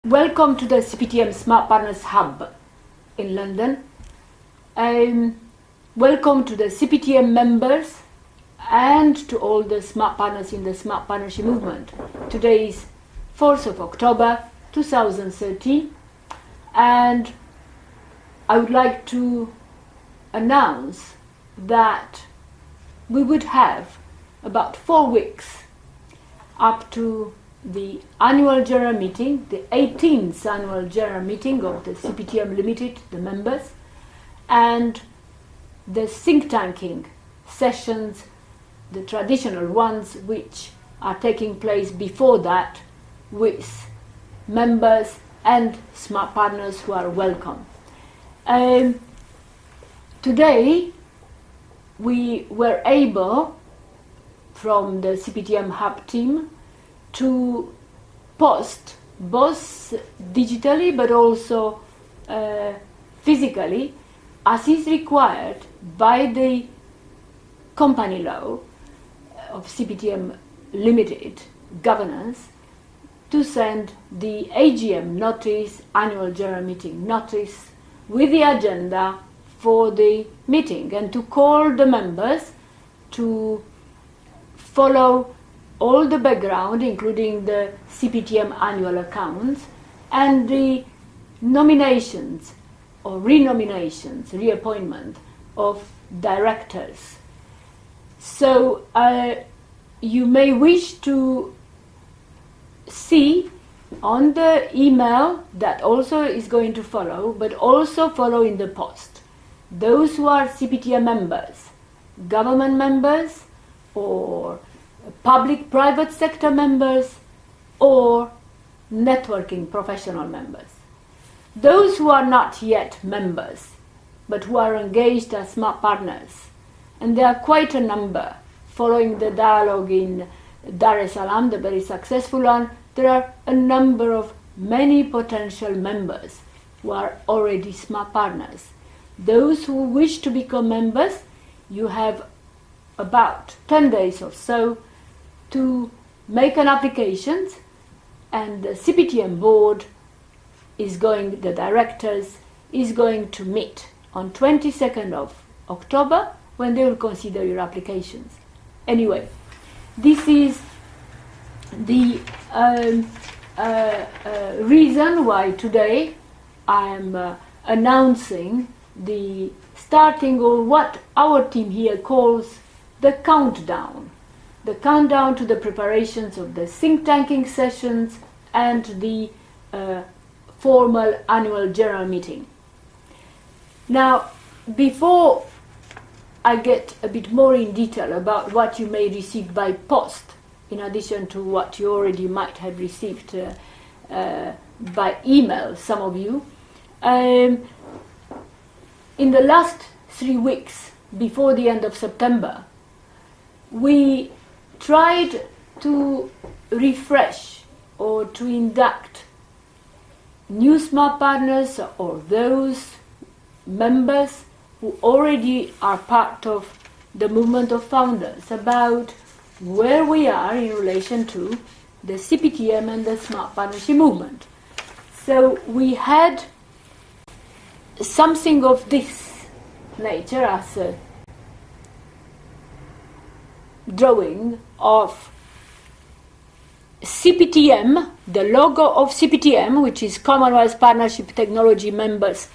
Welcome to the CPTM Smart Partners Hub in London. Welcome to the CPTM members and to all the smart partners in the Smart Partnership Movement. Today is 4th of October 2013 and I would like to announce that we would have about 4 weeks up to the annual general meeting, the 18th annual general meeting of the CPTM Limited, the members, and the think tanking sessions, the traditional ones which are taking place before that with members and smart partners who are welcome. Today we were able, from the CPTM Hub team, to post both digitally but also physically, as is required by the company law of CPTM Limited governance, to send the AGM notice, annual general meeting notice, with the agenda for the meeting, and to call the members to follow all the background, including the CPTM annual accounts and the nominations or renominations, reappointment of directors. So you may wish to see on the email that also is going to follow, but also follow in the post, those who are CPTM members, government members, or public private sector members, or networking professional members. Those who are not yet members but who are engaged as smart partners, and there are quite a number following the dialogue in Dar es Salaam, the very successful one. There are a number of many potential members who are already smart partners. Those who wish to become members, you have about 10 days or so to make an application, and the CPTM board the directors is going to meet on 22nd of October when they will consider your applications. Anyway, this is the reason why today I am announcing the starting, or what our team here calls the countdown to the preparations of the think tanking sessions and the formal annual general meeting. Now, before I get a bit more in detail about what you may receive by post, in addition to what you already might have received by email, some of you, in the last 3 weeks before the end of September, we tried to refresh or to induct new smart partners or those members who already are part of the movement of founders about where we are in relation to the CPTM and the Smart Partnership Movement. So we had something of this nature as a drawing of CPTM, the logo of CPTM, which is Commonwealth Partnership Technology Members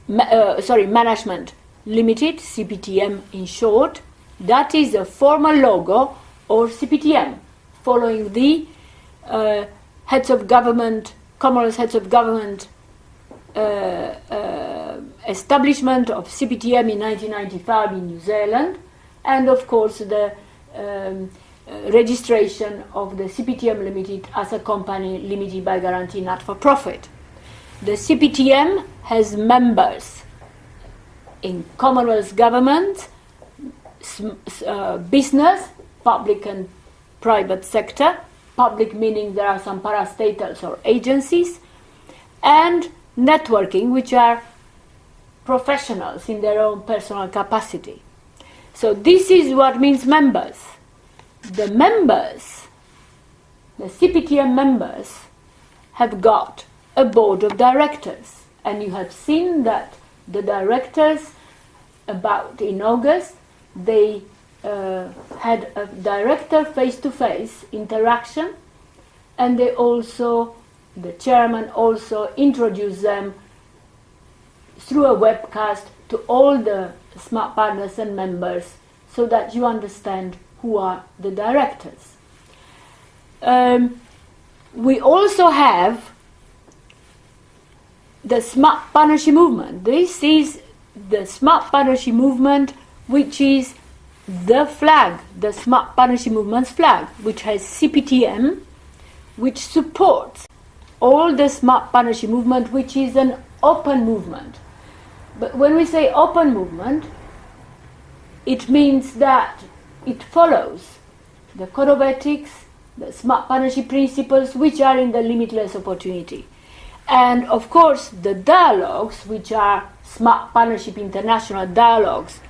Management Limited, CPTM in short. That is a formal logo or CPTM, following the heads of government, Commonwealth heads of government establishment of CPTM in 1995 in New Zealand, and of course the registration of the CPTM Limited as a company limited by guarantee, not for profit. The CPTM has members in Commonwealth government, business, public and private sector, public meaning there are some parastatals or agencies, and networking, which are professionals in their own personal capacity. So this is what means members. The members, the CPTM members, have got a board of directors. And you have seen that the directors, about in August, they had a director face-to-face interaction, and they also, the chairman also introduced them through a webcast to all the smart partners and members, so that you understand who are the directors. We also have the smart partnership movement. This is the smart partnership movement, which is the flag, the smart partnership movement's flag, which has CPTM, which supports all the smart partnership movement, which is an open movement. But when we say open movement, it means that it follows the code of ethics, the smart partnership principles, which are in the limitless opportunity. And of course, the dialogues, which are smart partnership international dialogues,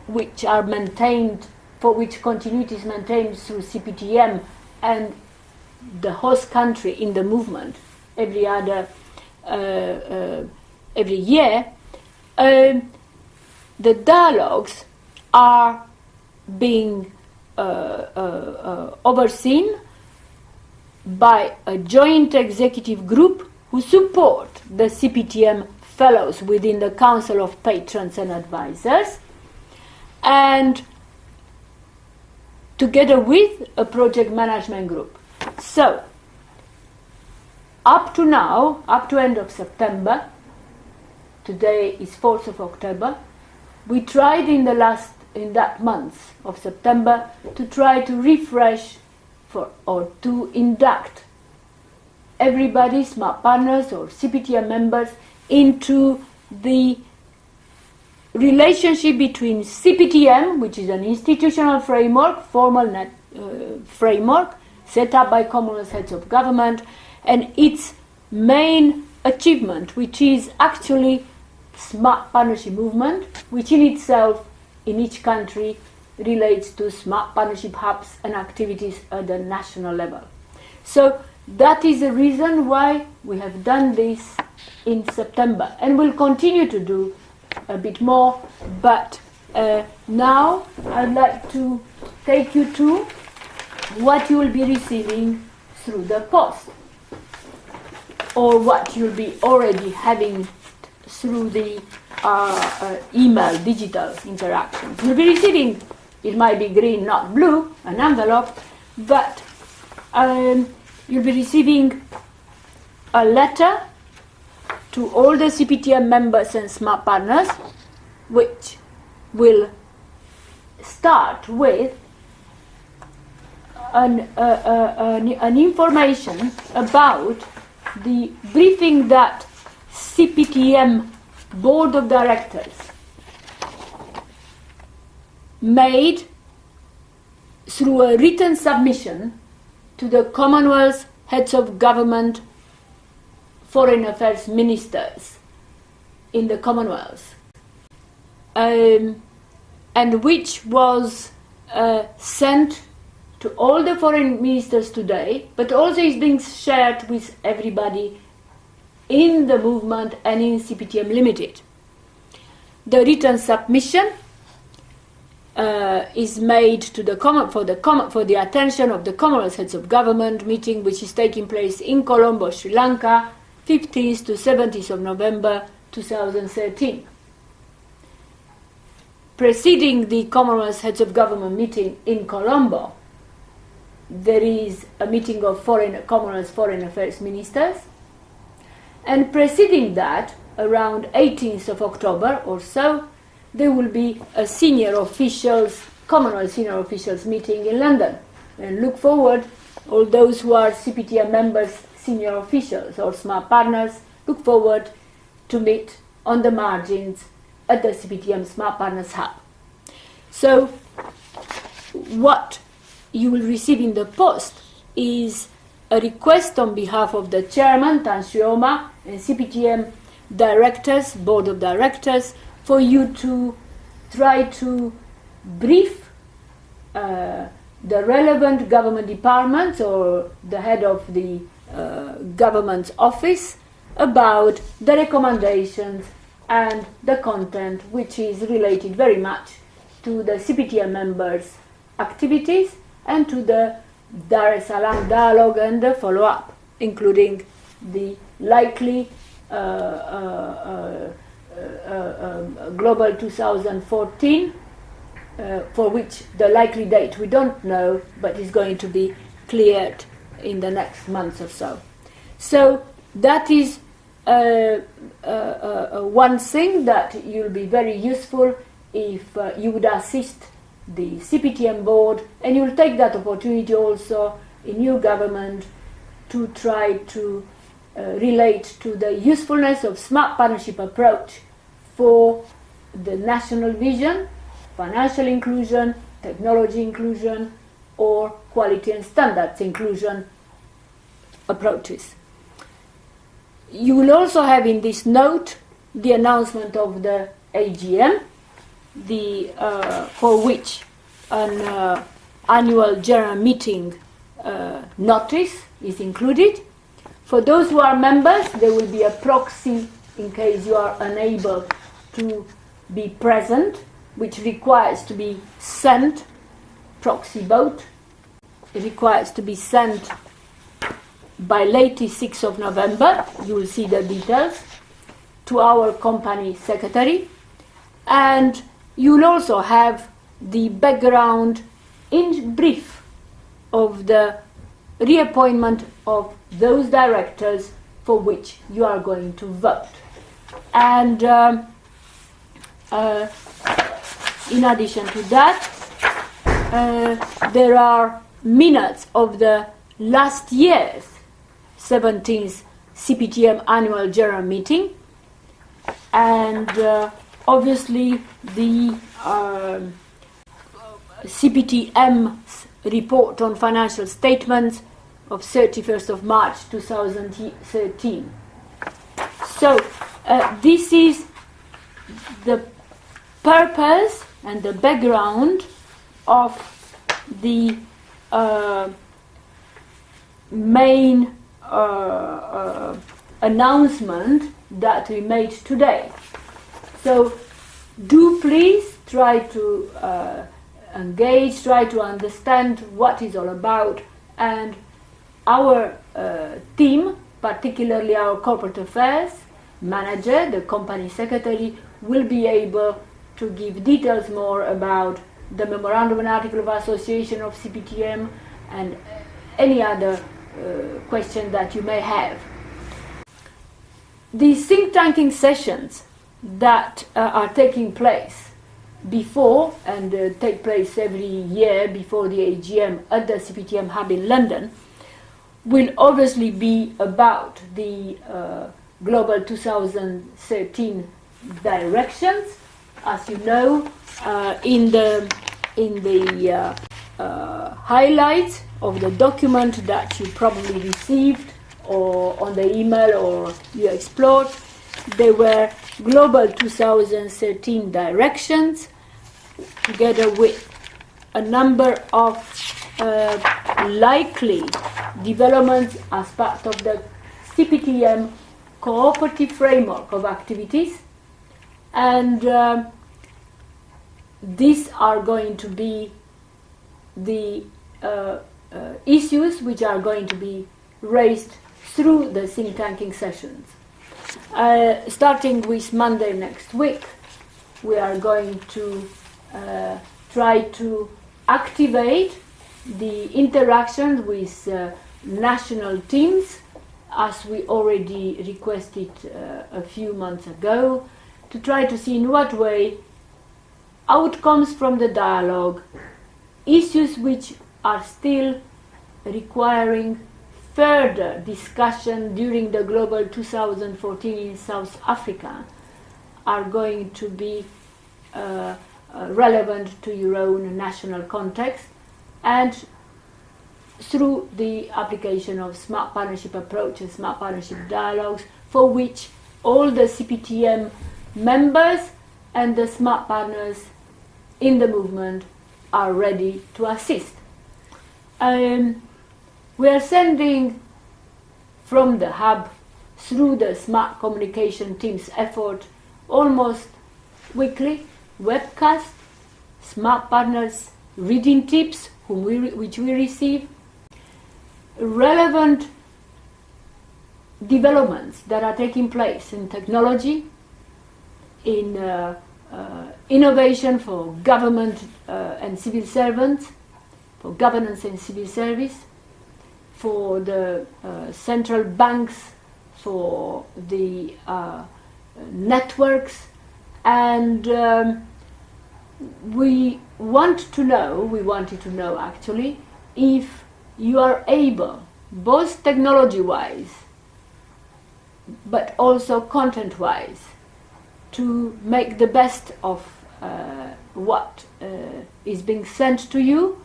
which are maintained, for which continuity is maintained through CPTM and the host country in the movement every year, the dialogues are being overseen by a joint executive group who support the CPTM fellows within the Council of Patrons and Advisors, and together with a project management group. So, up to now, up to end of September, today is 4th of October, we tried in that month of September to try to refresh or to induct everybody, smart partners or CPTM members, into the relationship between CPTM, which is an institutional framework, formal framework set up by Commonwealth heads of government, and its main achievement, which is actually smart partnership movement, which in itself, in each country, relates to smart partnership hubs and activities at the national level. So that is the reason why we have done this in September, and we'll continue to do a bit more, but now I'd like to take you to what you will be receiving through the post, or what you'll be already having through the email, digital interactions. You'll be receiving, it might be green, not blue, an envelope, but you'll be receiving a letter to all the CPTM members and smart partners, which will start with an information about the briefing that CPTM Board of Directors made through a written submission to the Commonwealth heads of government, foreign affairs ministers in the Commonwealth, and which was sent to all the foreign ministers today, but also is being shared with everybody in the movement and in CPTM Limited. The written submission is made to the for the attention of the Commonwealth heads of government meeting, which is taking place in Colombo, Sri Lanka, 15th to 17th of November 2013. Preceding the Commonwealth heads of government meeting in Colombo, there is a meeting of Commonwealth foreign affairs ministers, and preceding that, around 18th of October or so, there will be a Commonwealth senior officials meeting in London. And look forward, all those who are CPTM members, senior officials or smart partners, look forward to meet on the margins at the CPTM Smart Partners Hub. So what you will receive in the post is a request on behalf of the chairman, Tan Srioma, and CPTM directors, board of directors, for you to try to brief the relevant government departments or the head of the government's office about the recommendations and the content which is related very much to the CPTM members' activities and to the Dar es Salaam dialogue and the follow-up, including the likely Global 2014, for which the likely date we don't know, but is going to be cleared in the next month or so. So that is one thing that will be very useful if you would assist the CPTM board, and you will take that opportunity also in your government to try to relate to the usefulness of smart partnership approach for the national vision, financial inclusion, technology inclusion, or quality and standards inclusion approaches. You will also have in this note the announcement of the AGM, for which an annual general meeting notice is included. For those who are members, there will be a proxy in case you are unable to be present, which requires to be sent, proxy vote. It requires to be sent by latest 6th of November, you will see the details, to our company secretary. And you will also have the background in brief of the reappointment of those directors for which you are going to vote. And in addition to that, there are minutes of the last year's 17th CPTM annual general meeting, and obviously the CPTM's report on financial statements of 31st of March 2013. So this is the purpose and the background of the main announcement that we made today. So do please try to engage, try to understand what it's all about, and our team, particularly our corporate affairs manager, the company secretary, will be able to give details more about the memorandum and article of association of CPTM and any other question that you may have. These think tanking sessions that are taking place before and take place every year before the AGM at the CPTM hub in London will obviously be about the Global 2013 directions. As you know, in the highlights of the document that you probably received or on the email or you explored, there were Global 2013 directions together with a number of likely developments as part of the CPTM cooperative framework of activities, and these are going to be the issues which are going to be raised through the think tanking sessions. Starting with Monday next week, we are going to try to activate the interactions with national teams, as we already requested a few months ago, to try to see in what way outcomes from the dialogue, issues which are still requiring further discussion during the Global 2014 in South Africa, are going to be relevant to your own national context, and through the application of smart partnership approaches, smart partnership dialogues, for which all the CPTM members and the smart partners in the movement are ready to assist. We are sending from the hub through the smart communication team's effort, almost weekly webcast, smart partners reading tips which we receive, relevant developments that are taking place in technology, in innovation for government and civil servants, for governance and civil service, for the central banks, for the networks, and we wanted to know actually if you are able, both technology-wise but also content-wise, to make the best of what is being sent to you.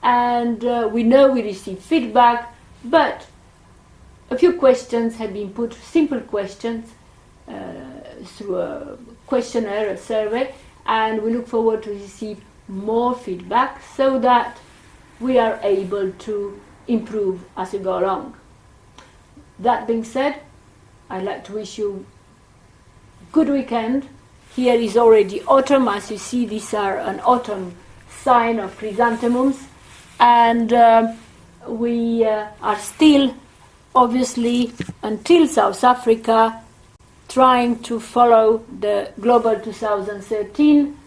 And we know we receive feedback, but a few questions have been put, simple questions, through a questionnaire, a survey, and we look forward to receive more feedback so that we are able to improve as we go along. That being said, I'd like to wish you a good weekend. Here is already autumn. As you see, these are an autumn sign of chrysanthemums, and we are still, obviously, until South Africa, trying to follow the Global 2013,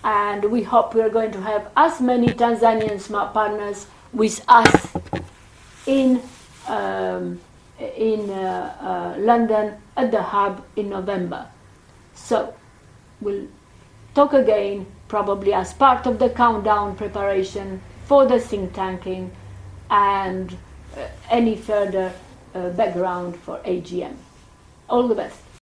and we hope we are going to have as many Tanzanian smart partners with us in London at the hub in November. So we'll talk again, probably as part of the countdown preparation for the think tanking and any further background for AGM. All the best.